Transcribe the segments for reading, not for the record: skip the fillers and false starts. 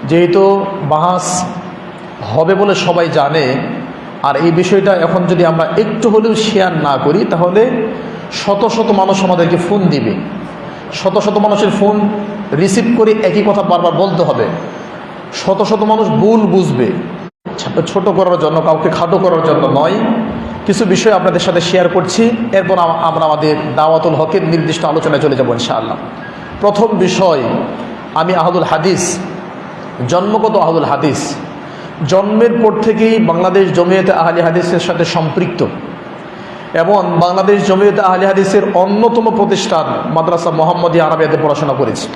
যেহেতু বাহাস হবে বলে সবাই জানে, আর এই বিষয়টা এখন যদি আমরা একটু হলেও শেয়ার না করি তাহলে শত শত মানুষ আমাদেরকে ফোন দিবে, শত শত মানুষের ফোন রিসিভ করে একই কথা বারবার বলতে হবে, শত শত মানুষ ভুল বুঝবে। ছোট করার জন্য, কাউকে খাটো করার জন্য নয়, কিছু বিষয় আপনাদের সাথে শেয়ার করছি, এরপর আমরা আমাদের দাওয়াতুল হকের নির্দিষ্ট আলোচনায় চলে যাব ইনশাআল্লাহ। প্রথম বিষয়, আমি আহলুল হাদিস, জন্মগত আহলুল হাদিস, জন্মের পর থেকেই বাংলাদেশ জমিয়তে আহলে হাদিসের সাথে সম্পৃক্ত এবং বাংলাদেশ জমিয়তে আহলে হাদিসের অন্যতম প্রতিষ্ঠান মাদ্রাসা মোহাম্মদিয়া আরাবিয়াতে পড়াশোনা করেছি।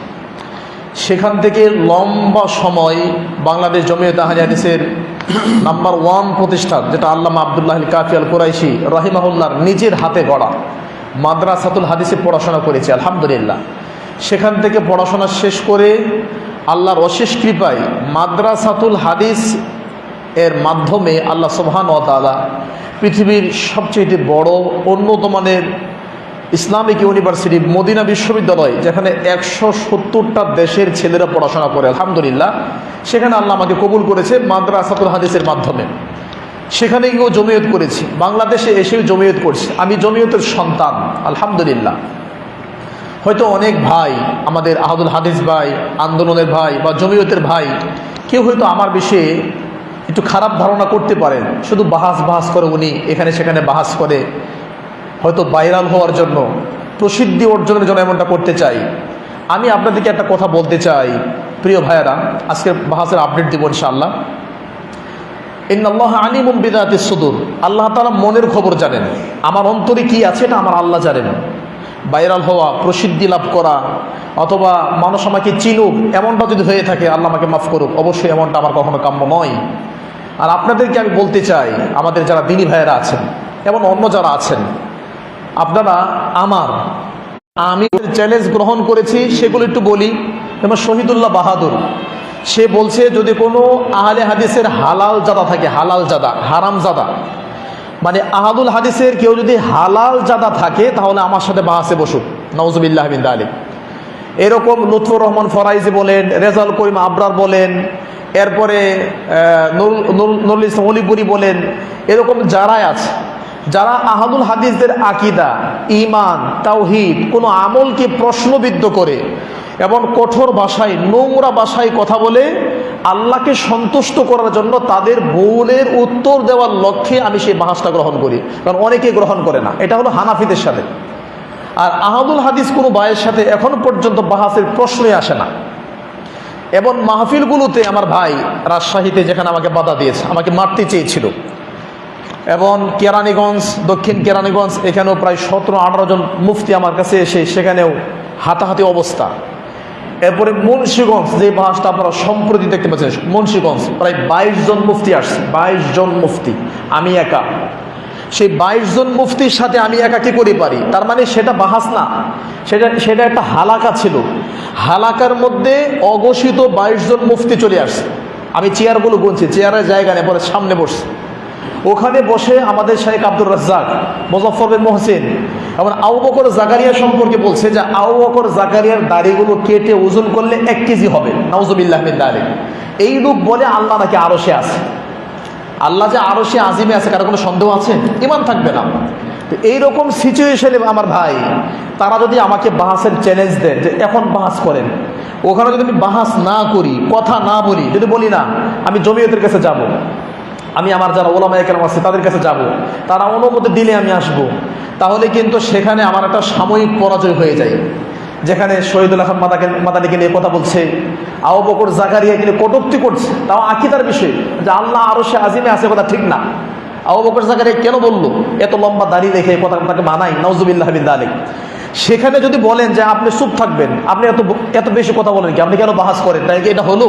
সেখান থেকে লম্বা সময় বাংলাদেশ জমিয়তে আহলে হাদিসের নাম্বার 1 প্রতিষ্ঠান, যেটা আল্লামা আব্দুল্লাহ আল কাফি আল কুরাইশি রাহিমাহুল্লাহর নিজের হাতে গড়া মাদ্রাসাতুল হাদিসে পড়াশোনা করেছি আলহামদুলিল্লাহ। সেখান থেকে পড়াশোনা শেষ করে আল্লাহর অশেষ কৃপায় মাদ্রাসাতুল হাদিস এর মাধ্যমে আল্লাহ সুবহানাহু ওয়া তাআলা পৃথিবীর সবচেয়ে বড় উন্নত মানের ইসলামিক ইউনিভার্সিটি মদিনা বিশ্ববিদ্যালয়, যেখানে 170টা দেশের ছেলেরা পড়াশোনা করে আলহামদুলিল্লাহ, সেখানে আল্লাহ আমাকে কবুল করেছে মাদ্রাসাতুল হাদিসের মাধ্যমে। সেখানে গিয়েও জমিয়ত করেছি, বাংলাদেশে এসেও জমিয়ত করছি। আমি জমিয়তের সন্তান আলহামদুলিল্লাহ। হয়তো অনেক ভাই, আমাদের আহলুল হাদিস ভাই, আন্দোলনের ভাই বা জমিয়তের ভাই, কেউ হয়তো আমার বিষয়ে একটু খারাপ ধারণা করতে পারেন, শুধু বাহাস করে উনি এখানে সেখানে বাহাস করে, হয়তো ভাইরাল হওয়ার জন্য, প্রসিদ্ধি অর্জনের জন্য এমনটা করতে চাই। আমি আপনাদেরকে একটা কথা বলতে চাই প্রিয় ভাইয়েরা, আজকে বাহাসের আপডেট দিব ইনশাআল্লাহ। ইন্নাল্লাহা আলিমুম বিযাতিস সুদূর, আল্লাহ তাআলা মনের খবর জানেন, আমার অন্তরে কি আছে এটা আমার আল্লাহ জানেন। ভাইরাল হওয়া, প্রসিদ্ধি লাভ করা, অথবা মানুষ আমাকে চিনুক, এমনটা যদি হয়ে থাকে আল্লাহ আমাকে মাফ করুক, অবশ্যই এমনটা আমার কখনো কাম্য নয়। আর আপনাদেরকে আমি বলতে চাই, আমাদের যারা দিনী ভাইয়েরা আছেন এবং অন্য যারা আছেন, আপনারা আমি চ্যালেঞ্জ গ্রহণ করেছি সেগুলো একটু বলি। যেমন শহীদুল্লাহ বাহাদুর, সে বলছে যদি কোনো আহলে হাদিসের হালাল জাদা থাকে, হালাল জাদা, হারাম জাদা, মানে আহলুল হাদিসের কেউ যদি হালাল জাদা থাকে তাহলে আমার সাথে বাহাসে বসুক, নাউজুবিল্লাহ মিন যালিক। এরকম লুৎফর রহমান ফরাইজি বলেন, রেজাল করিম আবরার বলেন, এরপরে নুরুল ইসলাম অলিপুরি বলেন, এরকম যারাই আছে, যারা আহলুল হাদিসদের আকীদা, ঈমান, তাওহীদ, কোনো আমলকে প্রশ্নবিদ্ধ করে এবং কঠোর ভাষায়, নোংরা ভাষায় কথা বলে আল্লাহকে সন্তুষ্ট করার জন্য তাদের ভুলের উত্তর দেওয়ার লক্ষ্যে আমি সেই বাহাসটা গ্রহণ করি, কারণ অনেকে গ্রহণ করে না। এটা হলো হানাফিদের সাথে। আর আহলুল হাদিস কোনো ভাইয়ের সাথে এখন পর্যন্ত বাহাসের প্রশ্নই আসে না। এবং মাহফিলগুলোতে আমার ভাই রাজশাহীতে যেখানে আমাকে বাধা দিয়েছে, আমাকে মারতে চেয়েছিল, এবং কেরানীগঞ্জ, দক্ষিণ কেরানীগঞ্জ, এখানেও প্রায় 17-18 জন মুফতি আমার কাছে এসে সেখানেও হাতাহাতি অবস্থা। এরপরে মুন্সিগঞ্জ, যে বাহাসটা আপনারা সম্প্রতি দেখতে পাচ্ছেন, মুন্সিগঞ্জ প্রায় 22 জন মুফতি আসছে, 22 জন মুফতি, আমি একা। সেই 22 জন মুফতির সাথে আমি একা কি করে পারি? তার মানে সেটা বাহাস না, সেটা একটা হালাকা ছিল। হালাকার মধ্যে অঘোষিত 22 জন মুফতি চলে আসছে। আমি চেয়ারগুলো গুনছি, চেয়ারের জায়গা নেই, পরে সামনে বসছে। ওখানে বসে আমাদের শাইখ আব্দুর রাজ্জাক, মুজাফফর বিন মুহসিন এবং আবু বকর জাকারিয়া সম্পর্কে বলছে যে আবু বকর জাকারিয়ার দাড়িগুলো কেটে ওজন করলে 1 কেজি হবে, নাউজুবিল্লাহ মিন যালিক। এই লোক বলে আল্লাহ নাকি আরশে আছে। আল্লাহ যে আরশে আজিমে আছে, কারো কোনো সন্দেহ আছে? ঈমান থাকবে না। তো এইরকম সিচুয়েশনে আমার ভাই, তারা যদি আমাকে বাহাসের চ্যালেঞ্জ দেন যে এখন বাহাস করেন, ওখানে যদি আমি বাহাস না করি, কথা না বলি, যদি বলি না আমি জমিয়তের কাছে যাব, আমি আমার যারা ওলামায়ে কেরাম আছে তাদের কাছে যাব, তারা অনুমতি দিলে আমি আসব, তাহলে কিন্তু সেখানে আমার একটা সাময়িক পরাজয় হয়ে যায়। যেখানে শহীদুল আহমদ মাদানীকে নিয়ে কথা বলছে, আবু বকর জাকারিয়াকে নিয়ে কটূক্তি করছে, তাও আকীদার বিষয় যে আল্লাহ আরশে আজিমে আছে, কথা ঠিক না। আবু বকর জাকারিয়া কেন বললো? এত লম্বা দাড়ি দেখে কথা তাকে মানাই, নাউজুবিল্লাহ মিন যালিক। সেখানে যদি বলেন যে আপনি চুপ থাকবেন, আপনি এত বেশি কথা বলেন কি, আপনি কেন বাহাস করেন, তাই কি এটা হলো?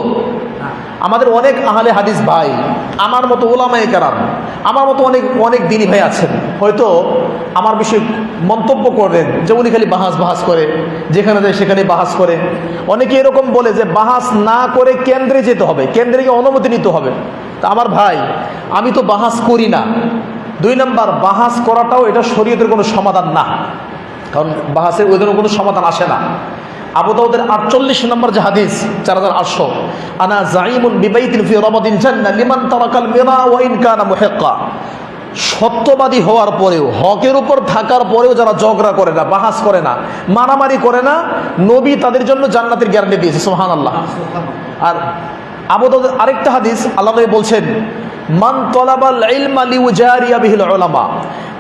আমাদের অনেক আহলে হাদিস ভাই, আমার মতো ওলামায়ে কেরাম, আমার মতো অনেক দিনী ভাই আছেন, হয়তো আমার বিষয়ে মন্তব্য করবেন যে উনি খালি বাহাস করে, যেখানে যায় সেখানে বাহাস করে। অনেকে এরকম বলে যে বাহাস না করে কেন্দ্রে যেতে হবে, কেন্দ্রে গিয়ে অনুমতি নিতে হবে। তা আমার ভাই, আমি তো বাহাস করি না। 2 নাম্বার, বাহাস করাটাও এটা শরীয়তের কোনো সমাধান না, কারণ বাহাসের ওই জন্য কোনো সমাধান আসে না। আবু দাউদের 48 নম্বর যে হাদিস 4800, আনা যাইমুন বিবাইতিন ফি রাবাদিল জান্নাহ লিমান তারাকাল মিরা ওয়া ইন কানা মুহিক্কা। সত্যবাদী হওয়ার পরেও, হকের উপর থাকার পরেও যারা ঝগড়া করে না, বাহাস করে না, মারামারি করে না, নবী তাদের জন্য জান্নাতের গ্যারান্টি দিয়েছে। সুবহানাল্লাহ। আর আবু দাউদের আরেকটা হাদিস, আল্লাহ নবী বলছেন, মান তলাবাল ইলমা লিউজারিয়া বিহিল উলামা,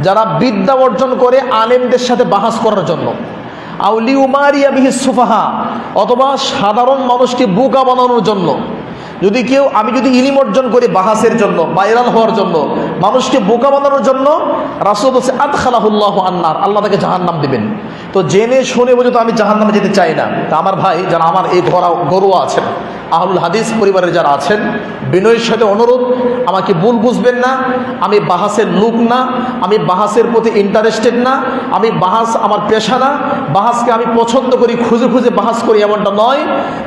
যারা বিদ্যা অর্জন করে আলেমদের সাথে বাহাস করার জন্য, আও লিউমারিয়া বিহিস সুফাহা, অথবা সাধারণ মানুষকে বোকা বানানোর জন্য। যদি কেউ, আমি যদি ইলম অর্জন করি বাহাসের জন্য, ভাইরাল হওয়ার জন্য, মানুষকে বোকা বানানোর জন্য, রাসূল বলছে আদখালাহুল্লাহু আন্নার, আল্লাহ তাকে জাহান্নাম দিবেন। তো জেনে শুনে বুঝে তো আমি জাহান্নামে যেতে চাই না। তা আমার ভাই যারা আমার এই ঘরোয়া আছেন, আহলুল হাদিস পরিবারের যারা আছেন, বিনয়ের সাথে অনুরোধ, আমাকে ভুল বুঝবেন না। আমি বাহাসের লোক না, আমি বাহাসের প্রতি ইন্টারেস্টেড না, আমি বাহাস আমার পেশা না, বাহাসকে আমি পছন্দ করি, খুঁজে খুঁজে বাহাস করি এমনটা নয়।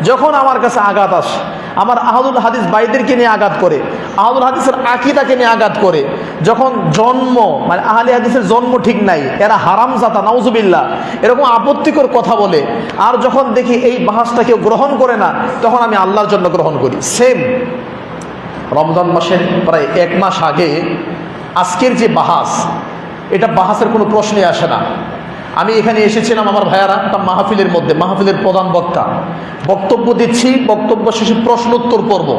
যখন আমার কাছে আঘাত আসে, আমার আহলুল হাদিস ভাইদেরকে নিয়ে আঘাত করে, আহলুল হাদিসের আকীদাকে নিয়ে আঘাত করে, যখন জন্ম মানে আহলে হাদিসের জন্ম ঠিক নাই, এরা হারামজাদা নাউজুবিল্লাহ, এরকম আপত্তিকর কথা বলে, আর যখন দেখি এই বাহাসটা কেউ গ্রহণ করে না, তখন আমি আল্লাহর জন্য গ্রহণ করি। সেম রমজান মাসের প্রায় 1 মাস আগে আজকের যে বাহাস, এটা বাহাসের কোনো প্রশ্নই আসে না। আমি এখানে এসেছিলাম আমার ভাইয়ারা একটা মাহফিলের মধ্যে, মাহফিলের প্রধান বক্তা, বক্তব্য দিচ্ছি, বক্তব্য শেষে প্রশ্নোত্তর পর্ব।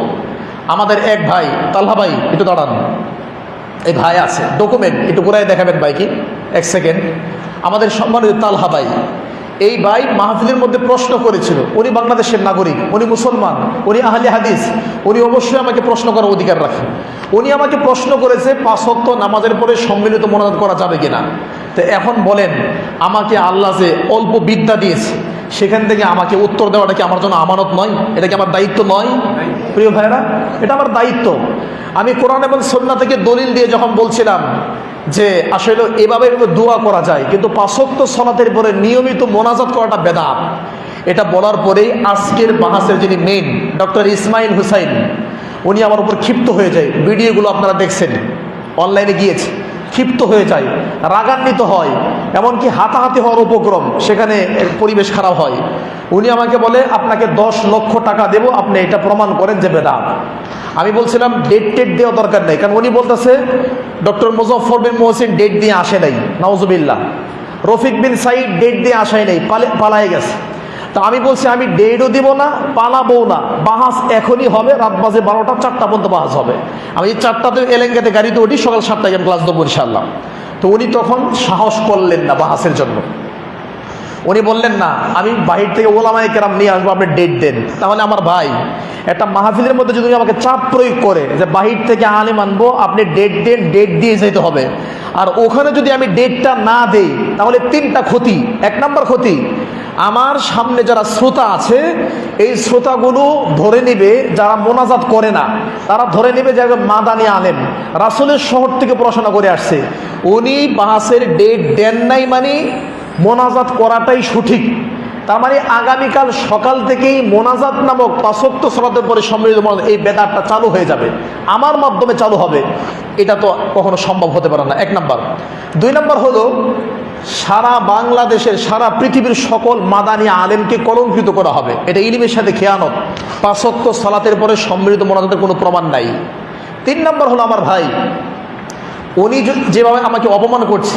আমাদের এক ভাই, তালহা ভাই একটু দাঁড়ান, এই ভাই আছে ডকুমেন্ট, একটু ঘুরাই দেখাবেন ভাইকে 1 সেকেন্ড। আমাদের সম্মানিত তালহা ভাই, এই ভাই মাহফিলের মধ্যে প্রশ্ন করেছিল। উনি বাংলাদেশের নাগরিক, উনি মুসলমান, উনি আহলে হাদিস, উনি অবশ্যই আমাকে প্রশ্ন করার অধিকার রাখেন। উনি আমাকে প্রশ্ন করেছে 5 ওয়াক্ত নামাজের পরে সম্মিলিত মোনাজাত করা যাবে কিনা। তো এখন বলেন, আমাকে আল্লাহ যে অল্প বিদ্যা দিয়েছে, সেখান থেকে আমাকে উত্তর দেওয়াটা কি আমার জন্য আমানত নয়? এটা কি আমার দায়িত্ব নয়? প্রিয় ভাইরা, এটা আমার দায়িত্ব। আমি কোরআন এবং সুন্নাহ থেকে দলিল দিয়ে যখন বলছিলাম যে আসলে এভাবে দোয়া করা যায়, কিন্তু 5 ওয়াক্ত সালাতের পরে নিয়মিত মোনাজাত করাটা বেদাত, এটা বলার পরেই আজকের বাহাসের যিনি মেইন ডক্টর ইসমাইল হুসাইন, উনি আমার উপর ক্ষিপ্ত হয়ে যায়। ভিডিওগুলো আপনারা দেখছেন, অনলাইনে গিয়েছে, ক্ষিপ্ত হয়ে যায়, রাগান্বিত হয়, এমনকি হাতাহাতি হওয়ার উপক্রম, সেখানে পরিবেশ খারাপ হয়। উনি আমাকে বলে, আপনাকে 10 লক্ষ টাকা দেব, আপনি এটা প্রমাণ করেন যে বেদাত। আমি বলছিলাম ডেট দেওয়া দরকার নেই, কারণ উনি বলতেছে ডক্টর মুজফফর বিন মুহসিন ডেট দিয়ে আসে নাই, নাউজুবিল্লাহ, রফিক বিন সাইদ ডেট দিয়ে আসাই নাই, পালায়ে গেছে। তা আমি বলছি আমি ডেটও দিব না, পালাবো না, বাহাস এখনই হবে, রাত বাজে 12টা, 4টা পর্যন্ত বাহাস হবে। আমি 4টাতে এলেঙ্গাতে গাড়িতে উঠি, সকাল 7টায় আমি ক্লাস দেবো ইনশাআল্লাহ। তো উনি তখন সাহস করলেন না বাহাসের জন্য, উনি বললেন না আমি বাহির থেকে ওলামায়ে কেরাম নিয়ে আসবো, আপনি ডেট দেন। তাহলে আমার ভাই, একটা মাহফিলের মধ্যে যদি আমাকে চাপ প্রয়োগ করে যে বাহির থেকে আলেম আনবো, আপনি ডেট দেন, ডেট দিয়ে যেতে হবে, আর ওখানে যদি আমি ডেটটা না দেই, তাহলে 3টা ক্ষতি। 1 নম্বর ক্ষতি, আমার সামনে যারা শ্রোতা আছে, এই শ্রোতাগুলো ধরে নেবে, যারা মোনাজাত করে না তারা ধরে নেবে যে মাদানি আলেম, রাসূলের শহর থেকে পড়াশোনা করে আসছে, উনি বাহাসের ডেট দেন নাই, মানে মোনাজাত করাটাই সঠিক। তার মানে আগামীকাল সকাল থেকেই মোনাজাত নামক 5 ওয়াক্ত সালাতের পরে সম্মিলিত মোনাজাত, এই বেদাতটা চালু হয়ে যাবে, আমার মাধ্যমে চালু হবে। এটা তো কখনো সম্ভব হতে পারে না, 1 নম্বর। 2 নম্বর হলো, সারা বাংলাদেশের, সারা পৃথিবীর সকল মাদানী আলেমকে কলঙ্কিত করা হবে, এটা ইলমের সাথে খেয়ানত। 5 ওয়াক্ত সালাতের পরে সম্মিলিত মোনাজাতের কোনো প্রমাণ নাই। 3 নম্বর হলো, আমার ভাই, উনি যেভাবে আমাকে অপমান করছে,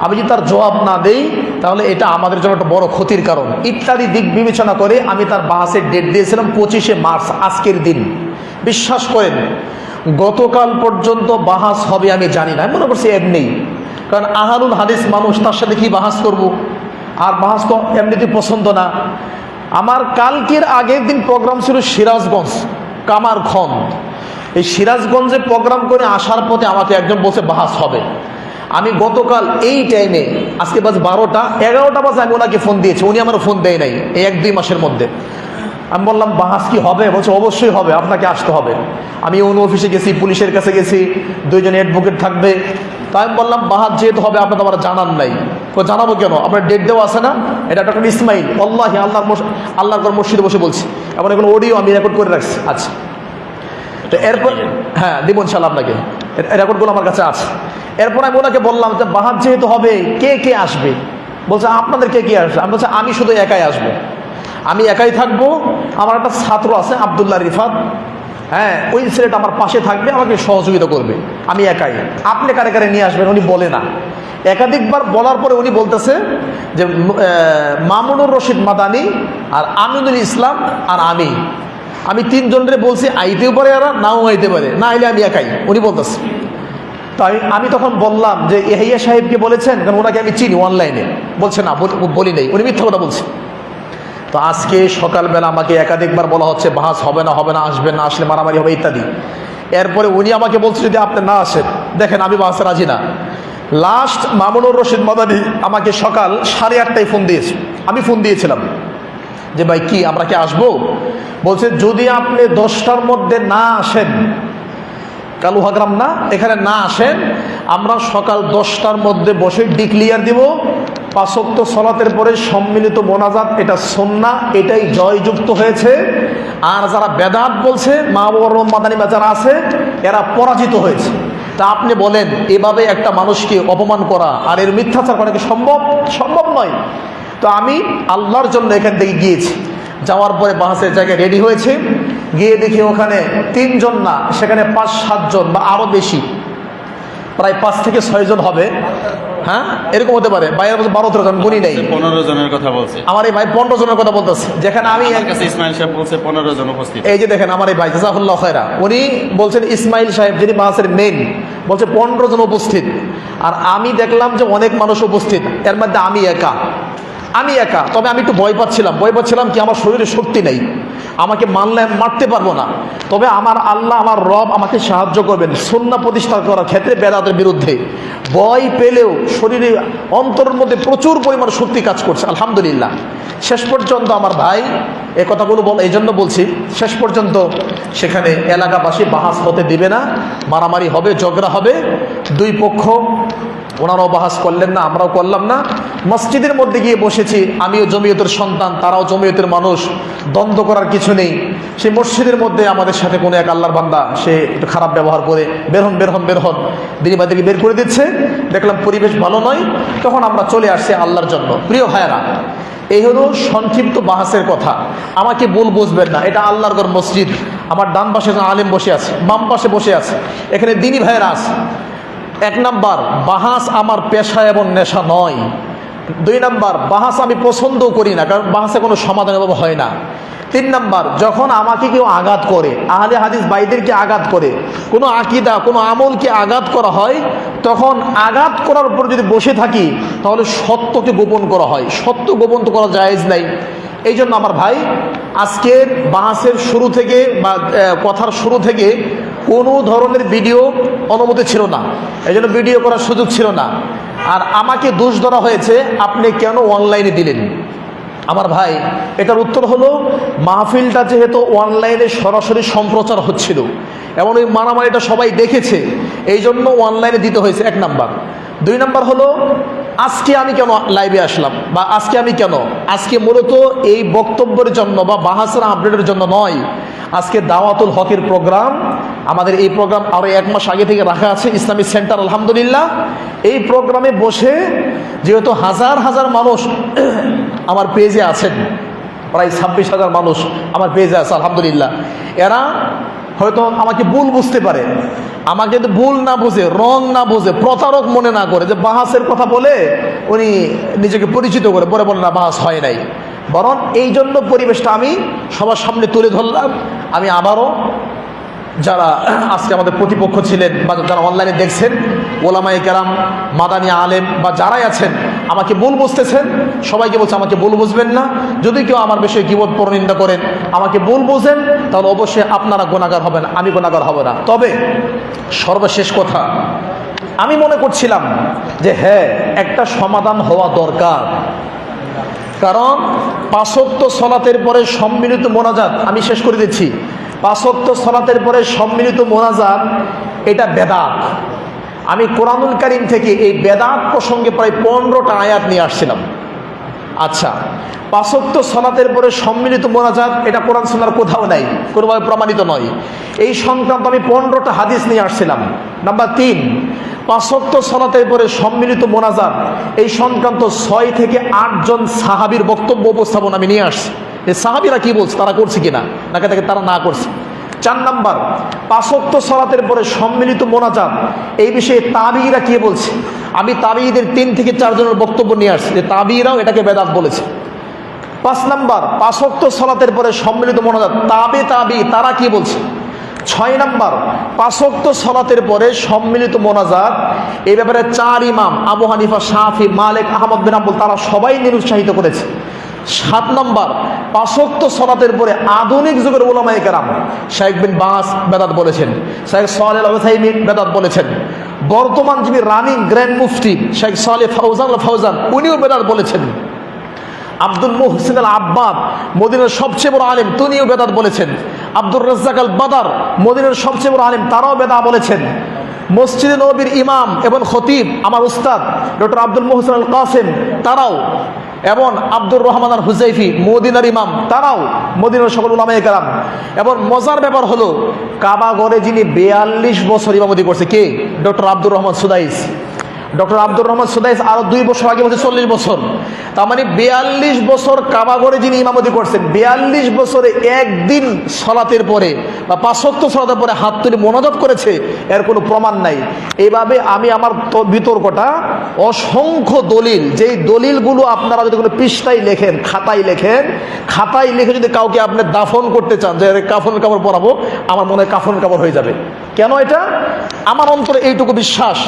আমি যদি তার জবাব না দেই, তাহলে এটা আমাদের জন্য একটা বড় ক্ষতির কারণ। ইত্যাদি দিক বিবেচনা করে আমি তার বাহাসের ডেট দিয়েছিলাম 25শে মার্চ, আজকের দিন। বিশ্বাস করেন, গতকাল পর্যন্ত বাহাস হবে আমি জানি না, আমি মনে করছি এমনি, কারণ আহলুল হাদিস মানুষ, তার সাথে কি বাহাস করব, আর বাহাস তো এমনিতে পছন্দ না। আমার কালকের আগের দিন প্রোগ্রাম ছিল সিরাজগঞ্জ, কামারখন্দ। এই সিরাজগঞ্জে প্রোগ্রাম করে আসার পথে আমাকে একজন বলছে বাহাস হবে। আমি গতকাল এই টাইমে, আজকে বাজে 12টা, 11টা বাজে আমি ওনাকে ফোন দিয়েছি, উনি আমার ফোন দেয় নাই এই 1-2 মাসের মধ্যে। আমি বললাম বাহাস কি হবে? বলছে অবশ্যই হবে, আপনাকে আসতে হবে। আমি অন্য অফিসে গেছি, পুলিশের কাছে গেছি, 2 জন অ্যাডভোকেট থাকবে। তাই আমি বললাম বাহাস যেহেতু হবে, আপনার তো আমার জানান নাই। জানাবো কেন, আপনার ডেট দেওয়া আছে না? এটা ডক্টর ইসমাইল, আল্লাহি আল্লাহর মসজিদে বসে বলছি, এমন কোনো অডিও আমি রেকর্ড করে রাখছি। আচ্ছা, তো এরপর হ্যাঁ দিব ইনশাআল্লাহ, আপনাকে রেকর্ডগুলো আমার কাছে আছে। এরপর আমি ওনাকে বললাম যে বাহাস যেহেতু হবে, কে কে আসবে? বলছে আপনাদের কে কে আসবে? আমি বলছি আমি শুধু একাই আসবো। আমি একাই থাকবো, আমার একটা ছাত্র আছে আব্দুল্লাহ রিফাত, হ্যাঁ ওই ছেলেটা আমার পাশে থাকবে, আমাকে সহযোগিতা করবে, আমি একাই। আপনি কারে কারে নিয়ে আসবেন উনি বলে না। একাধিকবার বলার পরে উনি বলতেছে যে মামুনুর রশিদ মাদানী আর আমিনুল ইসলাম আর আমি তিনজনের বলছি আইতেও পারে, আর নাও আইতে পারে, না আইলে আমি একাই, উনি বলতেছে। তো আমি তখন বললাম যে এহিয়া সাহেবকে বলেছেন, কারণ ওনাকে আমি চিনি অনলাইনে। বলছে না, বলি নাই, উনি মিথ্যা কথা বলছে। তো আজকে সকালবেলা আমাকে একাধিকবার বলা হচ্ছে বাহাস হবে না, আসবেন না, আসলে মারামারি হবে ইত্যাদি। এরপরে উনি আমাকে বলছে যদি আপনি না আসেন, দেখেন আমি বাহাসে রাজি না। লাস্ট মামুনুর রশিদ মাদানী আমাকে সকাল 8:30টায় ফোন দিয়েছে, আমি ফোন দিয়েছিলাম যে ভাই কি আমরা কি আসবো? বলছে যদি আপনি 10টার মধ্যে না আসেন, কালুহাগ্রাম না, এখানে না আসেন, আমরা সকাল 10টার মধ্যে বসে ডিক্লিয়ার দিব 5 ওয়াক্ত সালাতের পরে সম্মিলিত মোনাজাত এটা সুন্নাহ, এটাই জয়যুক্ত হয়েছে। আর যারা বেদাত বলছে মাহবুবুর রহমান মাদানী যারা আছে এরা পরাজিত হয়েছে। তা আপনি বলেন এভাবে একটা মানুষকে অপমান করা আর এর মিথ্যাচার করা কি সম্ভব নয়? তো আমি আল্লাহর জন্য এখান থেকে গিয়েছি, যাওয়ার পরে বাহাসের জায়গায় রেডি হয়েছে, গিয়ে দেখি ওখানে 3 জন না, সেখানে 5-7 জন বা আরও বেশি, প্রায় 5 থেকে 6 জন হবে, হ্যাঁ এরকম হতে পারে। বাইরের 12-13 জন, গুনি নেই, 15 জনের কথা বলছে আমার এই ভাই 15 জনের কথা বলতেছে। যেখানে আমি ইসমাইল সাহেব বলছে 15 জন উপস্থিত। এই যে দেখেন আমার এই ভাই জাযাকুল্লাহ খায়রা, উনি বলছেন ইসমাইল সাহেব যিনি বাহাসের মেইন, বলছে 15 জন উপস্থিত। আর আমি দেখলাম যে অনেক মানুষ উপস্থিত, এর মধ্যে আমি একা। তবে আমি একটু ভয় পাচ্ছিলাম কি আমার শরীরে শক্তি নেই, আমাকে মারতে পারবো না। তবে আমার আল্লাহ, আমার রব আমাকে সাহায্য করবেন সুন্নাহ প্রতিষ্ঠা করার ক্ষেত্রে বেদাতের বিরুদ্ধে। ভয় পেলেও শরীরে অন্তরের মধ্যে প্রচুর পরিমাণ শক্তি কাজ করছে আলহামদুলিল্লাহ। শেষ পর্যন্ত আমার ভাই এ কথাগুলো এই জন্য বলছি, শেষ পর্যন্ত সেখানে এলাকাবাসী বাহাস হতে দিবে না, মারামারি হবে, ঝগড়া হবে। 2 পক্ষ, ওনারাও বাহাস করলেন না, আমরাও করলাম না। মসজিদের মধ্যে গিয়ে বসেছি, আমিও জমিয়তের সন্তান, তারাও জমিয়তের মানুষ, দ্বন্দ্ব করার কিছু নেই। সেই মসজিদের মধ্যে আমাদের সাথে কোনো এক আল্লাহর বান্দা সে একটু খারাপ ব্যবহার করে বের হন দিনীবাদীকে বের করে দিচ্ছে। দেখলাম পরিবেশ ভালো নয়, তখন আমরা চলে আসছি আল্লাহর জন্য। প্রিয় ভাইয়েরা, এই হলো সংক্ষিপ্ত বাহাসের কথা। আমাকে ভুল বুঝবেন না, এটা আল্লাহর ঘর মসজিদ। আমার ডান পাশে আলেম বসে আছে, বাম পাশে বসে আছে, এখানে দিনী ভাইয়েরা আছে। 1 নাম্বার, বাহাস আমার পেশা এবং নেশা নয়। 2 নাম্বার, বাহাস আমি পছন্দও করি না, কারণ বাহাসে কোনো সমাধান এভাবে হয় না। 3 নাম্বার, যখন আমাকে কেউ আঘাত করে, আহলে হাদিস ভাইদেরকে আঘাত করে, কোনো আকীদা, কোনো আমলকে আঘাত করা হয়, তখন আঘাত করার উপর যদি বসে থাকি তাহলে সত্যকে গোপন করা হয়। সত্য গোপন তো করা জায়েজ নাই। এই জন্য আমার ভাই, আজকের বাহাসের শুরু থেকে বা কথার শুরু থেকে কোনো ধরনের ভিডিও অনুমতি ছিল না, এই জন্য ভিডিও করার সুযোগ ছিল না। আর আমাকে দোষ ধরা হয়েছে আপনি কেন অনলাইনে দিলেন। আমার ভাই, এটার উত্তর হলো মাহফিলটা যেহেতু অনলাইনে সরাসরি সম্প্রচার হচ্ছিল এবং ওই মারামারিটা সবাই দেখেছে, এই জন্য অনলাইনে দিতে হয়েছে 1 নাম্বার। 2 নাম্বার হলো আজকে আমি কেন লাইভে আসলাম, বা আজকে মূলত এই বক্তব্যের জন্য বা বাহাসের আপডেটের জন্য নয়। আজকে দাওয়াতুল হকের প্রোগ্রাম, আমাদের এই প্রোগ্রাম আরও 1 মাস আগে থেকে রাখা আছে ইসলামিক সেন্টার আলহামদুলিল্লাহ। এই প্রোগ্রামে বসে যেহেতু হাজার মানুষ আমার পেজে আছেন, প্রায় 26,000 মানুষ আমার পেজে আছে আলহামদুলিল্লাহ। এরা হয়তো আমাকে ভুল বুঝতে পারে, আমাকে যদি ভুল না বুঝে, রং না বুঝে, প্রতারক মনে না করে যে বাহাসের কথা বলে উনি নিজেকে পরিচিত করে পরে বলে না বাহাস হয় নাই। বরং এই জন্য পরিবেশটা আমি সবার সামনে তুলে ধরলাম। আমি আবারও যারা আজকে আমাদের প্রতিপক্ষ ছিলেন বা যারা অনলাইনে দেখছেন, ওলামায়ে কেরাম, মাদানী আলেম বা যারাই আছেন আমাকে ভুল বুঝতেছেন, সবাইকে বলছে আমাকে ভুল বুঝবেন না। যদি কেউ আমার বিষয়ে গীবত পরনিন্দা করেন, আমাকে ভুল বুঝেন, তাহলে অবশ্যই আপনারা গুনাহগার হবেন, আমি গুনাহগার হব না। তবে সর্বশেষ কথা, আমি মনে করছিলাম যে হ্যাঁ, একটা সমাধান হওয়া দরকার। কারণ 5 ওয়াক্ত সালাতের পরে সম্মিলিত মোনাজাত, আমি শেষ করে দিচ্ছি, 5 ওয়াক্ত সালাতের পরে সম্মিলিত মোনাজাত এটা বেদাত। আমি কোরআনুল কারীম থেকে এই বেদাত প্রসঙ্গে প্রায় 15টা আয়াত নিয়ে আসছিলাম। আচ্ছা, 5 ওয়াক্ত সালাতের পরে সম্মিলিত মোনাজাত এটা কোরআন সুন্নাহর কোথাও নাই, কোনোভাবে প্রমাণিত নয়। এই সংক্রান্ত আমি 15টা হাদিস নিয়ে আসছিলাম। নাম্বার 3, 5 ওয়াক্ত সালাতের পরে সম্মিলিত মোনাজাত এই সংক্রান্ত 6 থেকে 8 জন সাহাবীর বক্তব্য উপস্থাপন আমি নিয়ে আসছি। যে সাহাবীরা কি বলছে, তারা করছে কিনা, নাকি তাকে তারা না করছে। 4 নাম্বার, 5 ওয়াক্ত সালাতের পরে সম্মিলিত মোনাজাত, এই বিষয়ে তাবিঈরা কি বলছে। আমি তাবিঈদের 3 থেকে 4 জনের বক্তব্য নিয়ে আসছি যে তাবিঈরাও এটাকে বেদাত বলেছে। 5 নাম্বার, 5 ওয়াক্ত সালাতের পরে সম্মিলিত মোনাজাত, তাবি তারা কি বলছে। 6 নাম্বার, 5 ওয়াক্ত সালাতের পরে সম্মিলিত মোনাজাত, এই ব্যাপারে 4 ইমাম আবু হানিফা, শাফি, মালিক, আহমদ বিন হাম্বল তারা সবাই নিরুৎসাহিত করেছে। 7 নম্বর, 5 ওয়াক্ত সালাতের পরে আধুনিক যুগের উলামায়ে কেরাম শাইখ বিন বাস বেদাত বলেছেন, শাইখ সালেহ আল উসাইমিন বেদাত বলেছেন, বর্তমান যিনি রানিং গ্র্যান্ড মুফতি শাইখ সালেহ ফাউজান উনিও বেদাত বলেছেন, আব্দুল মুহসিন আল আব্বাদ মদিনার সবচেয়ে বড় আলেম তিনিও বেদাত বলেছেন, আব্দুর রাজ্জাক আল বাদার মদিনার সবচেয়ে বড় আলেম তারাও বেদাত বলেছেন, মসজিদে নববীর ইমাম এবং খতিব আমার উস্তাদ ডক্টর আব্দুল মুহসিন আল কাসেম তারাও, এবং আব্দুর রহমান আল হুজাইফি মদিনার ইমাম তারাও, মদিনার সকল উলামায়ে কেরাম। এবং মজার ব্যাপার হলো কাবা ঘরে যিনি 42 বছর ইমামতি করছে কে, doctor Abdur Rahman Sudais. Doctor Abdur Rahman Sudais আরো 2 বছর আগে বলছে 40 বছর, তার মানে 42 বছর কাবা ঘরে যিনি ইমামতি করছেন, 42 বছরে একদিন সলাতের পরে বা 5 ওয়াক্ত সলাতের পরে হাত তুলে মোনাজাত করেছে, এর কোনো প্রমাণ নাই। এইভাবে আমি আমার বিতর্কটা অসংখ্য দলিল, যেই দলিলগুলো আপনারা যদি কোনো পৃষ্ঠায় লেখেন, খাতায় লিখে যদি কাউকে আপনি দাফন করতে চান যে কাফনের কাপড় পরাবো, আমার মনে হয় কাফনের কাপড় হয়ে যাবে। কেন এটা? আমার অন্তরে এইটুকু বিশ্বাস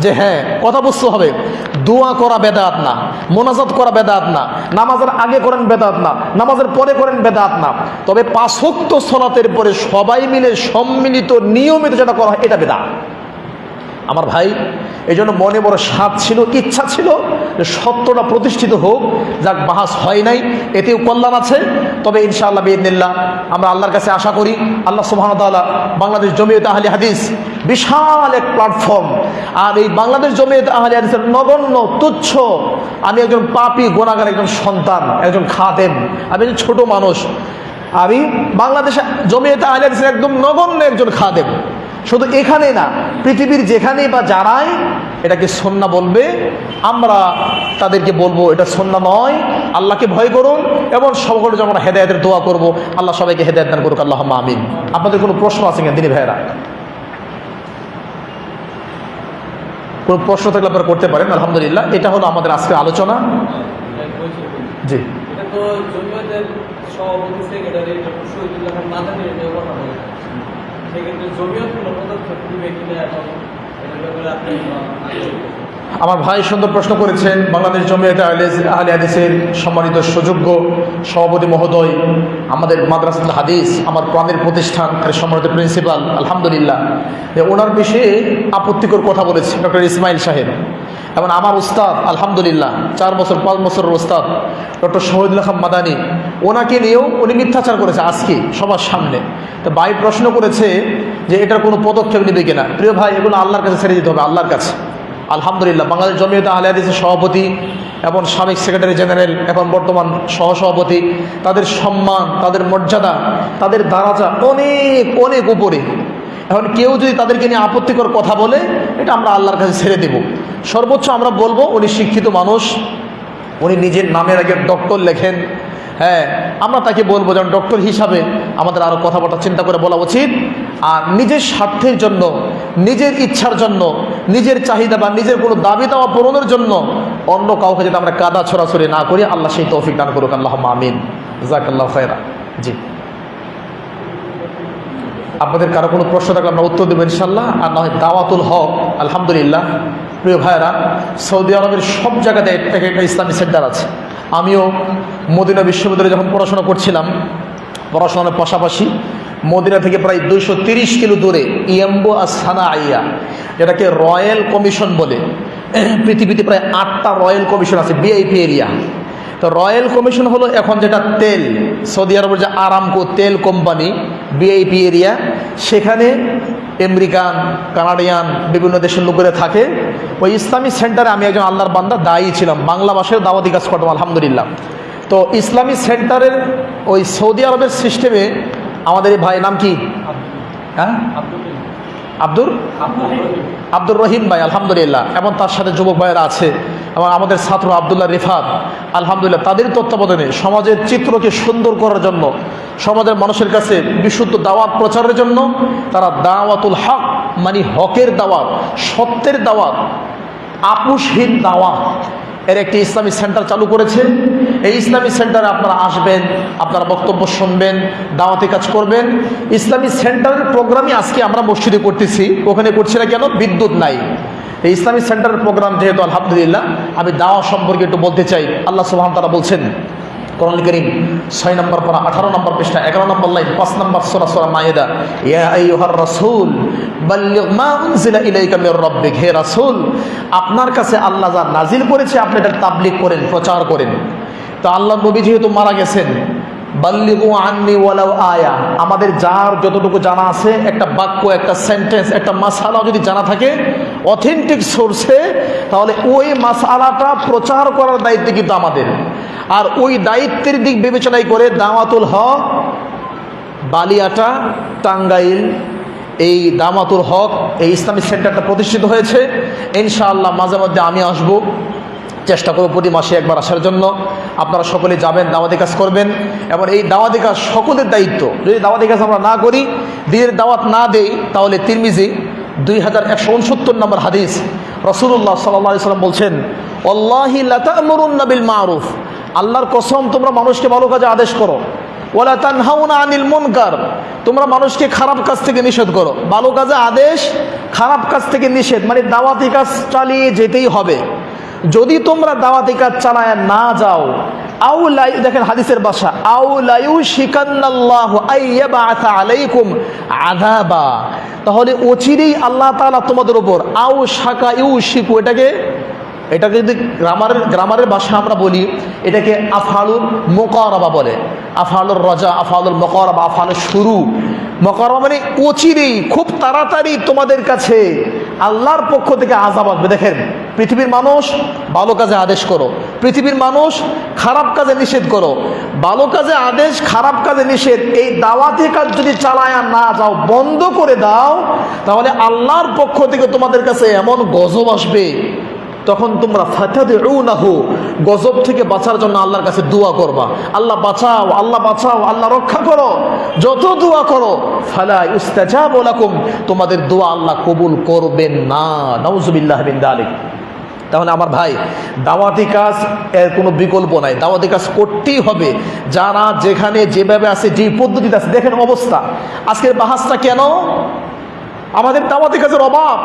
যে হ্যাঁ, কথা বুঝতে হবে, দোয়া করা বেদাত না, মোনাজাত করা বেদাত না, নামাজের আগে করেন বেদাত না, নামাজের পরে করেন বেদাত না, তবে 5 ওয়াক্ত সালাতের পরে সবাই মিলে সম্মিলিত নিয়মিত যেটা করা হয় এটা বেদাত। আমার ভাই, এই জন্য মনে বড় স্বাদ ছিল, ইচ্ছা ছিল যে সত্যটা প্রতিষ্ঠিত হোক। যাক, বাহাস হয় নাই, এতেও কল্যাণ আছে। তবে ইনশাআল্লাহ বিইذনিল্লাহ আমরা আল্লাহর কাছে আশা করি আল্লাহ সুবহানাহু ওয়া তাআলা বাংলাদেশ জমিয়তে আহলে হাদিস বিশাল এক প্ল্যাটফর্ম, আর এই বাংলাদেশ জমিয়তে আহলে হাদিসের নগণ্য তুচ্ছ, আমি একজন পাপী গুনাহগার, একজন সন্তান, একজন খাদেম, আমি একজন ছোট মানুষ, আমি বাংলাদেশ জমিয়তে আহলে হাদিসের একদম নগণ্য একজন খাদেম। শুধু এখানে না, পৃথিবীর যেখানেই বা যারাই এটাকে সুন্নাহ বলবে, আমরা তাদেরকে বলবো এটা সুন্নাহ নয়, আল্লাহকে ভয় করুন, এবং সকলে যখন হেদায়েতের দোয়া করব, আল্লাহ সবাইকে হেদায়েত দান করুক, আল্লাহুম্মা আমিন। আপনাদের কোনো প্রশ্ন আছে কিনা দিনী ভাইয়েরা? কোনো প্রশ্ন থাকলে আপনারা করতে পারেন। আলহামদুলিল্লাহ, এটা হলো আমাদের আজকের আলোচনা। জি, এটা তো জমিয়তের সভাপতি সেক্রেটারি ডক্টর শহীদুল্লাহ খান মাদানী এর কথা বলেছেন, সেক্ষেত্রে জমিয়ত কোনো পদক্ষেপ নেবে কিনা এখন এটার ব্যাপারে আপনি আমার ভাই সুন্দর প্রশ্ন করেছেন। বাংলাদেশ জমিয়তে আহলে হাদিসের সম্মানিত সুযোগ্য সভাপতি মহোদয়, আমাদের মাদ্রাসাতুল হাদিস, আমার প্রাণের প্রতিষ্ঠান, এর সম্মানিত প্রিন্সিপাল, আলহামদুলিল্লাহ, ওনার বিষয়ে আপত্তিকর কথা বলেছে ডক্টর ইসমাইল সাহেব, এবং আমার উস্তাদ আলহামদুলিল্লাহ 4 বছর 5 বছরের উস্তাদ ডক্টর শহীদুল্লাহ খান মাদানী, ওনাকে নিয়েও উনি মিথ্যাচার করেছে আজকে সবার সামনে। তো ভাই প্রশ্ন করেছে যে এটার কোনো পদক্ষেপ নেবে কিনা। প্রিয় ভাই, এগুলো আল্লাহর কাছে ছেড়ে দিতে হবে, আল্লাহর কাছে। আলহামদুলিল্লাহ, বাংলাদেশ জমিয়তে আহলে হাদিসের সভাপতি এবং সাবেক সেক্রেটারি জেনারেল, এখন বর্তমান সহসভাপতি, তাদের সম্মান, তাদের মর্যাদা, তাদের দারাজা অনেক অনেক উপরে। এখন কেউ যদি তাদেরকে নিয়ে আপত্তিকর কথা বলে, এটা আমরা আল্লাহর কাছে ছেড়ে দেব। সর্বোচ্চ আমরা বলবো উনি শিক্ষিত মানুষ, উনি নিজের নামের আগে ডক্টর লেখেন, হ্যাঁ, আমরা তাকে বলবো যেমন ডক্টর হিসাবে আমাদের আরও কথাবার্তা চিন্তা করে বলা উচিত। আর নিজের স্বার্থের জন্য, নিজের ইচ্ছার জন্য, নিজের চাহিদা বা নিজের কোনো দাবি দাওয়া পূরণের জন্য অন্য কাউকে যদি আমরা কাদা ছড়াছড়ি না করি, আল্লাহ সেই তৌফিক দান করুক, আল্লাহুম্মা আমিন। জাযাকাল্লাহু খায়রা। জি, আপনাদের কারো কোনো প্রশ্ন থাকলে আমরা উত্তর দেবো ইনশাল্লাহ, আর না হয় দাওয়াতুল হক। আলহামদুলিল্লাহ, প্রিয় ভাইয়েরা, সৌদি আরবের সব জায়গাতে একটা ইসলামী সেন্টার আছে। আমিও মদিনা বিশ্ববিদ্যালয়ে যখন পড়াশোনা করছিলাম, পড়াশোনার পাশাপাশি মদিনা থেকে প্রায় 230 কিলো দূরে ইয়াম্বু আস-সানাইয়া, যেটাকে রয়্যাল কমিশন বলে, পৃথিবীতে প্রায় 8টা রয়্যাল কমিশন আছে, ভিআইপি এরিয়া। তো রয়্যাল কমিশন হলো এখন যেটা তেল, সৌদি আরবের যে আরামকো তেল কোম্পানি, ভিআইপি এরিয়া, সেখানে আমেরিকান, কানাডিয়ান বিভিন্ন দেশের লোকেরা থাকে। ওই ইসলামী সেন্টারে আমি একজন আল্লাহর বান্দা দায়ী ছিলাম, বাংলা ভাষায় দাওয়াতি কাজ করতাম আলহামদুলিল্লাহ। তো ইসলামী সেন্টারের ওই সৌদি আরবের সিস্টেমে আমাদের এই ভাই নাম কি? হ্যাঁ, আব্দুর রহিম ভাই, আলহামদুলিল্লাহ, এবং তার সাথে যুবক ভাইয়েরা আছে। এবং আমাদের ছাত্র আব্দুল্লাহ রিফাত, আলহামদুলিল্লাহ তাদের তত্ত্বাবধানে সমাজের চিত্রকে সুন্দর করার জন্য, সমাজের মানুষের কাছে বিশুদ্ধ দাওয়াত প্রচারের জন্য তারা দাওয়াতুল হক মানে হকের দাওয়াত, সত্যের দাওয়াত, আপোষহীন দাওয়াত এর একটি ইসলামী সেন্টার চালু করেছে। এই ইসলামী সেন্টারে আপনারা আসবেন, আপনারা বক্তব্য শুনবেন, দাওয়াতি কাজ করবেন। ইসলামী সেন্টারের প্রোগ্রামই আজকে আমরা মসজিদে করতেছি, ওখানে করছি না কেন? বিদ্যুৎ নাই। এই ইসলামী সেন্টারের প্রোগ্রাম যেহেতু, আলহামদুলিল্লাহ আমি দাওয়া সম্পর্কে একটু বলতে চাই। আল্লাহ সুবহানাহু ওয়া তাআলা বলছেন কোরআন কারীম 6 নম্বর পারা 18 নম্বর পৃষ্ঠা 11 নম্বর লাইন 5 নম্বর সূরা সূরা মায়েদা, ইয়া আইয়ুহার রাসূল বাল্লিগ মা উনজিলা ইলাইকা মির রাব্বিক, হে রাসূল আপনার কাছে আল্লাহ যা নাজিল করেছে আপনি এটা তাবলীগ করেন, প্রচার করেন। তো আল্লাহ নবী যেহেতু মারা গেছেন, বাল্লিগু আন্নি ওয়ালাউ আয়া, আমাদের যার যতটুকু জানা আছে, একটা বাক্য, একটা সেন্টেন্স, একটা মাসআলা যদি জানা থাকে অথেন্টিক সোর্সে, তাহলে ওই মাসআলাটা প্রচার করার দায়িত্ব কিন্তু আমাদের। আর ওই দায়িত্বের দিক বিবেচনায় করে দাওয়াতুল হক বালিয়াটা টাঙ্গাইল এই দাওয়াতুল হক এই ইসলামিক সেন্টারটা প্রতিষ্ঠিত হয়েছে। ইনশাআল্লাহ মাঝে মধ্যে আমি আসব, চেষ্টা করব প্রতি মাসে একবার আসার জন্য। আপনারা সকলে যাবেন, দাওয়াতি কাজ করবেন। এবং এই দাওয়াতি কাজ সকলের দায়িত্ব। যদি দাওয়াতি কাজ আমরা না করি, দিনের দাওয়াত না দেই, তাহলে তিরমিজি 2169 নম্বর হাদিস, রাসূলুল্লাহ সাল্লাল্লাহু আলাইহি ওয়াসাল্লাম বলছেন, ওয়াল্লাহি লা তা'মুরুন্না বিল মা'রুফ, আল্লাহর কসম তোমরা মানুষকে ভালো কাজে আদেশ করো, ওয়ালা তানহাউনা আনিল মুনকার, তোমরা মানুষকে খারাপ কাজ থেকে নিষেধ করো। ভালো কাজে আদেশ, খারাপ কাজ থেকে নিষেধ, মানে দাওয়াতি কাজ চালিয়ে যেতেই হবে। যদি তোমরা দাওয়াতি কাজ চালায় না যাও, আউলাই, দেখেন হাদিসের ভাষা, আউলাইউ শিকান্নাল্লাহু আইয়াবাথা আলাইকুম আযাবা, তাহলে অচিরেই আল্লাহ তাআলা তোমাদের উপর, আউ শাকা ইউ শিকু, এটাকে যদি গ্রামারের ভাষা আমরা বলি, এটাকে আফআলুল মুকারাবা বলে। আফআলুর রাজা, আফআলুল মুকারাবা, আফআলুল শুরু। মুকারাবা মানে অচিরেই, খুব তাড়াতাড়ি তোমাদের কাছে আল্লাহর পক্ষ থেকে আযাব আসবে। দেখেন, পৃথিবীর মানুষ ভালো কাজে আদেশ করো, পৃথিবীর মানুষ খারাপ কাজে নিষেধ করো। ভালো কাজে আদেশ, খারাপ কাজে নিষেধ, এই দাওয়াতি কাজ যদি চালায় না যাও, বন্ধ করে দাও, তাহলে আল্লাহর পক্ষ থেকে তোমাদের কাছে এমন গজব আসবে, তখন তোমরা ফাতাদউনাহু, গজব থেকে বাঁচার জন্য আল্লাহর কাছে দোয়া করবা, আল্লাহ বাঁচাও, আল্লাহ বাঁচাও, আল্লাহ রক্ষা করো। যত দোয়া করো, ফালা ইস্তাজাবু লাকুম, তোমাদের দোয়া আল্লাহ কবুল করবেন না। নাউযুবিল্লাহ মিন যালিক। তাহলে আমার ভাই, দাওয়াতি কাজ এর কোনো বিকল্প নাই, দাওয়াতি কাজ করতেই হবে। যারা যেখানে যেভাবে আছে, যে পদ্ধতিতে আছে, দেখেন অবস্থা। আজকের বাহাসটা কেন? আমাদের দাওয়াতি কাজের অভাব।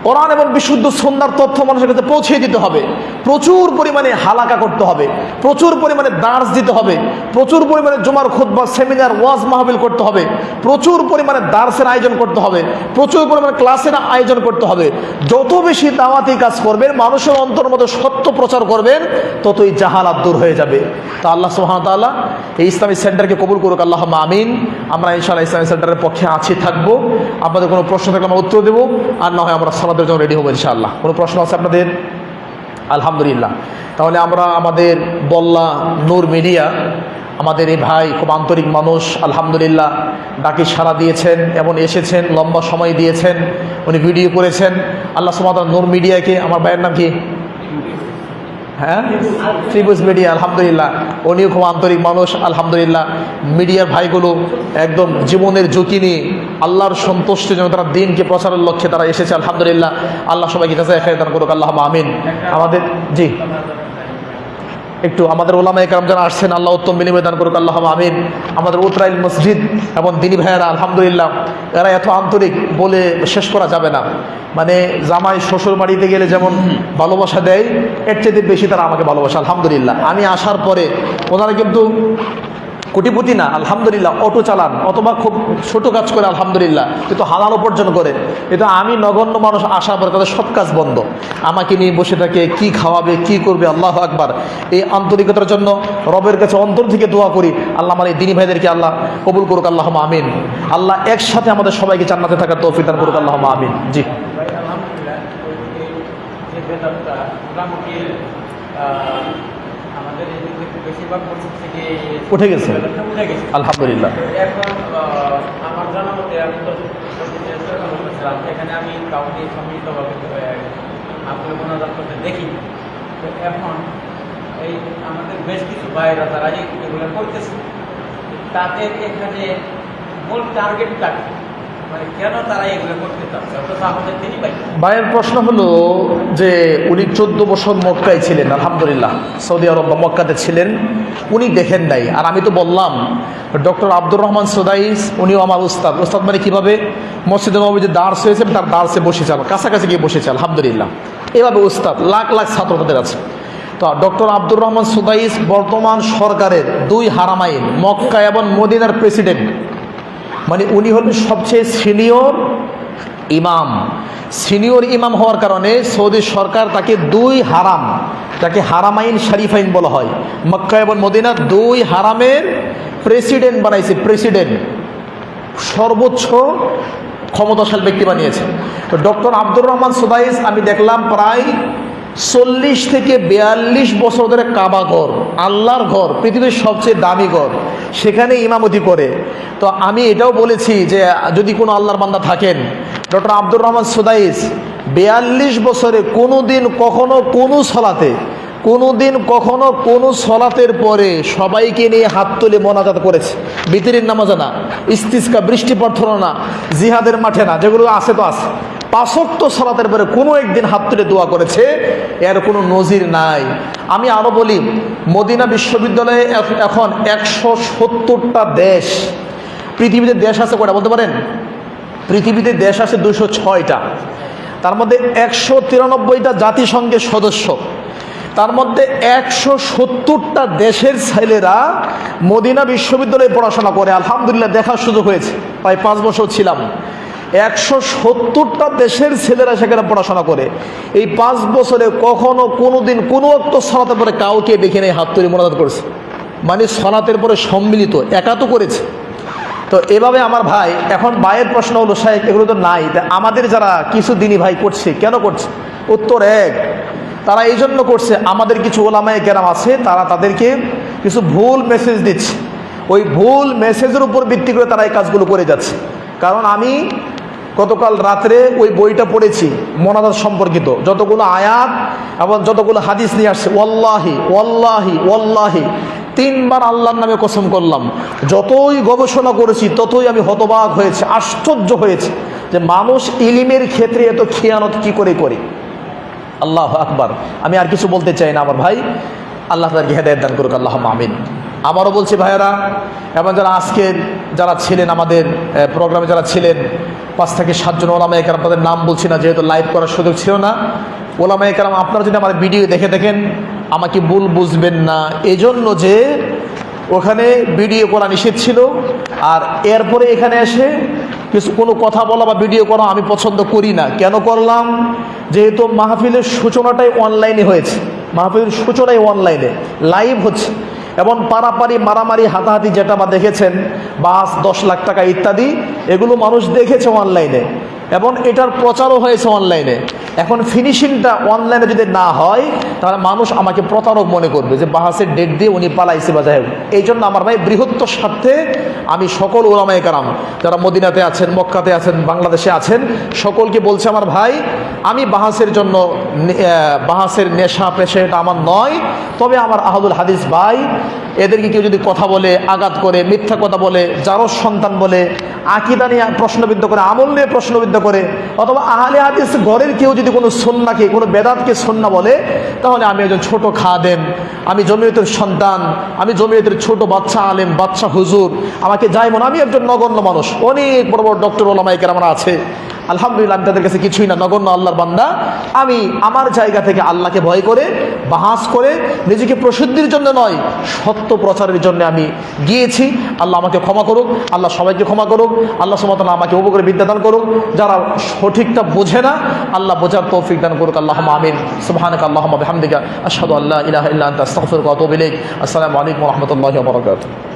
কোরআন এবং বিশুদ্ধ সুন্নাহর তথ্য মানুষের কাছে পৌঁছে দিতে হবে, প্রচুর পরিমাণে হালাকা করতে হবে, প্রচুর পরিমাণে দার্স দিতে হবে, প্রচুর পরিমাণে জুমার খুতবা, সেমিনার, ওয়াজ মাহফিল করতে হবে, প্রচুর পরিমাণে দার্সের আয়োজন করতে হবে, প্রচুর পরিমাণে ক্লাসের আয়োজন করতে হবে। যত বেশি দাওয়াতি কাজ করবেন, মানুষের অন্তর মধ্যে সত্য প্রচার করবেন, ততই জাহালাত দূর হয়ে যাবে। তো আল্লাহ সুবহানাহু ওয়া তাআলা এই ইসলামী সেন্টারকে কবুল করুক, আল্লাহুম্মা আমিন। আমরা ইনশাআল্লাহ ইসলামী সেন্টারের পক্ষে আছি, থাকবো। আপনাদের কোনো প্রশ্ন থাকলে আমরা উত্তর দেবো, আর না হয় আমরা সালাতের জন্য রেডি হবো ইনশাআল্লাহ। কোনো প্রশ্ন আছে আপনাদের? আলহামদুলিল্লাহ। তাহলে আমরা আমাদের বল্লা নূর মিডিয়া, আমাদের এই ভাই খুব আন্তরিক মানুষ, আলহামদুলিল্লাহ ডাকি সাড়া দিয়েছেন এবং এসেছেন, লম্বা সময় দিয়েছেন, উনি ভিডিও করেছেন। আল্লাহ সুবহানাহু ওয়া তাআলা নূর মিডিয়াকে, আমার ভাইয়ের নাম কি? হ্যাঁ, ত্রিভুজ মিডিয়া, আলহামদুলিল্লাহ উনিও খুব আন্তরিক মানুষ, আলহামদুলিল্লাহ। মিডিয়ার ভাইগুলো একদম জীবনের ঝুঁকি নিয়ে আল্লাহর সন্তুষ্টির জন্য তারা দিনকে প্রচারের লক্ষ্যে তারা এসেছে, আলহামদুলিল্লাহ। আল্লাহ সবাইকে জাযায়ে খায়র দান করুক, আল্লাহুম্মা আমিন। আমাদের জি একটু আমাদের ওলামায়ে কেরাম যারা আসছেন, আল্লাহ উত্তম বিনিময় দান করুক, আল্লাহুম্মা আমিন। আমাদের উতরাইল মসজিদ এবং দিনী ভাইয়েরা, আলহামদুলিল্লাহ এরা এত আন্তরিক বলে শেষ করা যাবে না। মানে জামাই শ্বশুর বাড়িতে গেলে যেমন ভালোবাসা দেয়, এর চেয়ে বেশি তারা আমাকে ভালোবাসে, আলহামদুলিল্লাহ। আমি আসার পরে ওনারা কিন্তু কোটিপতি না, আলহামদুলিল্লাহ, অটো চালান অথবা খুব ছোট কাজ করে, আলহামদুলিল্লাহ, কিন্তু হালাল উপার্জন করে। কিন্তু আমি নগণ্য মানুষ আসার পরে তাদের সব কাজ বন্ধ, আমাকে নিয়ে বসে থাকে, কি খাওয়াবে, কি করবে, আল্লাহু আকবার। এই আন্তরিকতার জন্য রবের কাছে অন্তর থেকে দোয়া করি, আল্লাহ আমার এই দিনী ভাইদেরকে আল্লাহ কবুল করুক, আল্লাহুম্মা আমিন। আল্লাহ একসাথে আমাদের সবাইকে জান্নাতে থাকার তৌফিক দান করুক, আল্লাহুম্মা আমিন। জি উঠে গেছে, আলহামদুলিল্লাহ। এখন আমার জানা মতে আমি তো এখানে আমি কাউকে সম্মিলিতভাবে আপনার মোনাজাত করতে দেখি। তো এখন এই আমাদের বেশ কিছু ভাইরা তারা এগুলো করতেছে, তাদের এখানে মূল টার্গেটটা কি? মানে কেন তারা এগুলো করতে চাচ্ছে? অথচ আমাদের তিনি ভাই ভাইয়ের প্রশ্ন হলো যে উনি 14 বছর মক্কায় ছিলেন, আলহামদুলিল্লাহ সৌদি আরব বা মক্কাতে ছিলেন, উনি দেখেন নাই। আর আমি তো বললাম ডক্টর আব্দুর রহমান সুদাইস উনিও আমার উস্তাদ। উস্তাদ মানে কীভাবে? মসজিদে নববী যে দার্স হয়েছে তার দার্সে বসেছে, কাছাকাছি গিয়ে বসেছে, আলহামদুলিল্লাহ। এভাবে উস্তাদ, লাখ লাখ ছাত্র তাদের আছে। তো ডক্টর আব্দুর রহমান সুদাইস বর্তমান সরকারের 2 হারামাইন মক্কা এবং মদিনার প্রেসিডেন্ট, মানে উনি হলেন সবচেয়ে সিনিয়র ইমাম। সিনিয়র ইমাম হওয়ার কারণে সৌদি সরকার তাকে 2 হারাম, তাকে হারামাইন শরীফাইন বলা হয়, মক্কা এবং মদিনা 2 হারামের প্রেসিডেন্ট বানাইছে। প্রেসিডেন্ট সর্বোচ্চ ক্ষমতাশালী ব্যক্তি বানিয়েছে। তো ডক্টর আব্দুর রহমান সুদাইস আমি দেখলাম প্রায় 40 থেকে 42 বছর ধরে কাবা ঘর, আল্লাহর ঘর, পৃথিবীর সবচেয়ে দামি ঘর, সেখানে ইমামতি করে। তো আমি এটাও বলেছি যে যদি কোনো আল্লাহর বান্দা থাকেন, ডক্টর আব্দুর রহমান সুদাইস 42 বছরে কোনো দিন কখনো কোনো সলাতে, কোনো দিন কখনো কোনো সলাতের পরে সবাইকে নিয়ে হাত তুলে মোনাজাত করেছে। বিতিরের নামাজে না, ইস্তিসকা বৃষ্টি প্রার্থনা না, জিহাদের মাঠে না, যেগুলো আছে তো আছে, 5 ওয়াক্ত সলাতের পরে কোনো একদিন হাত তুলে দোয়া করেছে, এর কোনো নজির নাই। আমি আরও বলি, মদিনা বিশ্ববিদ্যালয়ে এখন 170টা দেশ, পৃথিবীতে দেশ আছে কয়টা বলতে পারেন? পৃথিবীতে দেশ আছে 206টা, তার মধ্যে 193টা জাতিসংঘের সদস্য, তার মধ্যে 170টা দেশের ছেলেরা মদিনা বিশ্ববিদ্যালয়ে পড়াশোনা করে। আলহামদুলিল্লাহ দেখার সুযোগ হয়েছে, প্রায় 5 বছর ছিলাম। 170টা দেশের ছেলেরা সেখানে পড়াশোনা করে। এই 5 বছরে কখনো কোনো দিন কোনো ওয়াক্ত সালাতের পরে কাউকে দেখে নেই হাত তুলে মোনাজাত করেছে, মানে সালাতের পরে সম্মিলিত, একা তো করেছে। তো এভাবে আমার ভাই, এখন ভাইয়ের প্রশ্ন হলো সাহেব এগুলো তো নাই, আমাদের যারা কিছু দিনই ভাই করছে, কেন করছে? উত্তর এক, তারা এই জন্য করছে, আমাদের কিছু ওলামায়ে কেরাম আছে, তারা তাদেরকে কিছু ভুল মেসেজ দিচ্ছে, ওই ভুল মেসেজের উপর ভিত্তি করে তারা এই কাজগুলো করে যাচ্ছে। কারণ আমি গতকাল রাত্রে ওই বইটা পড়েছি মোনাজাত সম্পর্কিত, যতগুলো আয়াত এবং যতগুলো হাদিস নিয়ে আসছে, ওয়াল্লাহি ওয়াল্লাহি ওয়াল্লাহি 3 বার আল্লাহর নামে কসম করলাম। যতই গবেষণা করেছি ততই আমি হতবাক হয়েছে, আশ্চর্য হয়েছে যে মানুষ ইলিমের ক্ষেত্রে এত খেয়ানত কি করে করে। আল্লাহু আকবার। আমি আর কিছু বলতে চাই না আমার ভাই, আল্লাহ তাদেরকে হেদায়েত দান করুক, আল্লাহুম্মা আমিন। আমারও বলছি ভাইয়েরা, এবং যারা আজকের যারা ছিলেন আমাদের প্রোগ্রামে যারা ছিলেন, 5 থেকে 7 জন ওলামায়ে কেরাম, তাদের নাম বলছি না যেহেতু লাইভ করার সুযোগ ছিল না। ওলামায়ে কেরাম আপনারা যদি আমার ভিডিও দেখে দেখেন আমাকে ভুল বুঝবেন না, এজন্য যে ওখানে ভিডিও করা নিষেধ ছিল, আর এরপরে এখানে এসে কিছু কোনো কথা বলা বা ভিডিও করা আমি পছন্দ করি না। কেন করলাম? যেহেতু মাহফিলের সূচনাটাই অনলাইনে হয়েছে, মাহফিলের সূচনাই অনলাইনে লাইভ হচ্ছে, এবং পারাপারি মারামারি হাতাহাতি যেটা বা দেখেছেন, বাস 10 লাখ টাকা ইত্যাদি, এগুলো মানুষ দেখেছে অনলাইনে, এবং এটার প্রচারও হয়েছে অনলাইনে। এখন ফিনিশিংটা অনলাইনে যদি না হয় তাহলে মানুষ আমাকে প্রতারক মনে করবে যে বাহাসের ডেট দিয়ে উনি পালাইছে বা যাই হোক। এই জন্য আমার ভাই বৃহত্তর স্বার্থে আমি সকল ওলামায়ে কেরাম যারা মদিনাতে আছেন, মক্কাতে আছেন, বাংলাদেশে আছেন, সকলকে বলছি আমার ভাই, আমি বাহাসের জন্য বাহাসের নেশা পেশা এটা আমার নয়, তবে আমার আহলুল হাদিস ভাই এদেরকে কেউ যদি কথা বলে, আঘাত করে, মিথ্যা কথা বলে, জারজ সন্তান বলে, আকীদা নিয়ে প্রশ্নবিদ্ধ করে, আমল নিয়ে প্রশ্নবিদ্ধ করে, অথবা আহলে হাদিস ঘরের কেউ যদি কোনো সুন্নাহকে, কোনো বেদাতকে সুন্নাহ বলে, তাহলে আমি একজন ছোট খাদেম, আমি জমিয়তের সন্তান, আমি জমিয়তের ছোট বাচ্চা আলেম, বাচ্চা হুজুর, আমাকে যাই মনে, আমি একজন নগণ্য মানুষ। অনেক বড় বড় ডক্টর ওলামায়ে কেরাম আছে, আলহামদুলিল্লাহ আমি তাদের কাছে কিছুই না, নগণ্য আল্লাহর বান্দা। আমি আমার জায়গা থেকে আল্লাহকে ভয় করে, বাহাস করে, নিজেকে প্রসিদ্ধির জন্য নয়, সত্য প্রচারের জন্য আমি গিয়েছি। আল্লাহ আমাকে ক্ষমা করুক, আল্লাহ সবাইকে ক্ষমা করুক, আল্লাহ সুবহানাহু ওয়া তাআলা আমাকে উপকারে বিদ্যা দান করুক, যারা সঠিকটা বোঝে না আল্লাহ বোঝার তৌফিক দান করুক, আল্লাহুম্মা আমিন। সুবহানাকা আল্লাহুম্মা বিহামদিকা আশহাদু আল্লা ইলাহা ইল্লা আনতা আস্তাগফিরুকা ওয়া আতুবু ইলাইক। আসসালামু আলাইকুম ওয়া রাহমাতুল্লাহি ওয়া বারাকাতুহু।